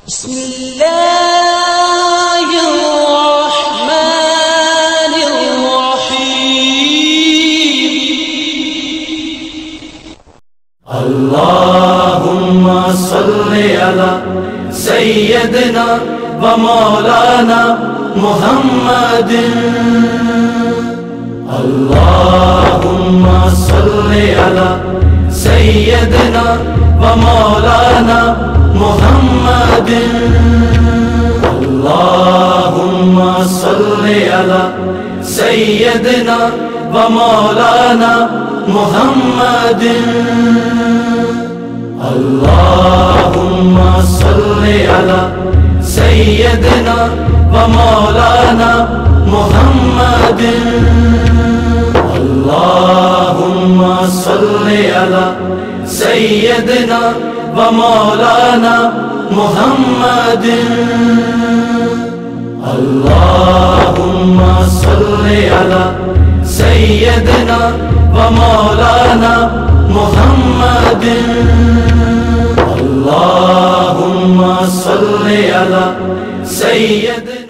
بسم الله الرحمن الرحيم اللهم صل على سيدنا ومولانا محمد اللهم صل على سيدنا ومولانا محمد اللهم صل على سيدنا ومولانا محمد اللهم صل على سيدنا ومولانا محمد اللهم صل على سيدنا ومولانا محمد اللهم صل على سيدنا ومولانا محمد اللهم صل على سيدنا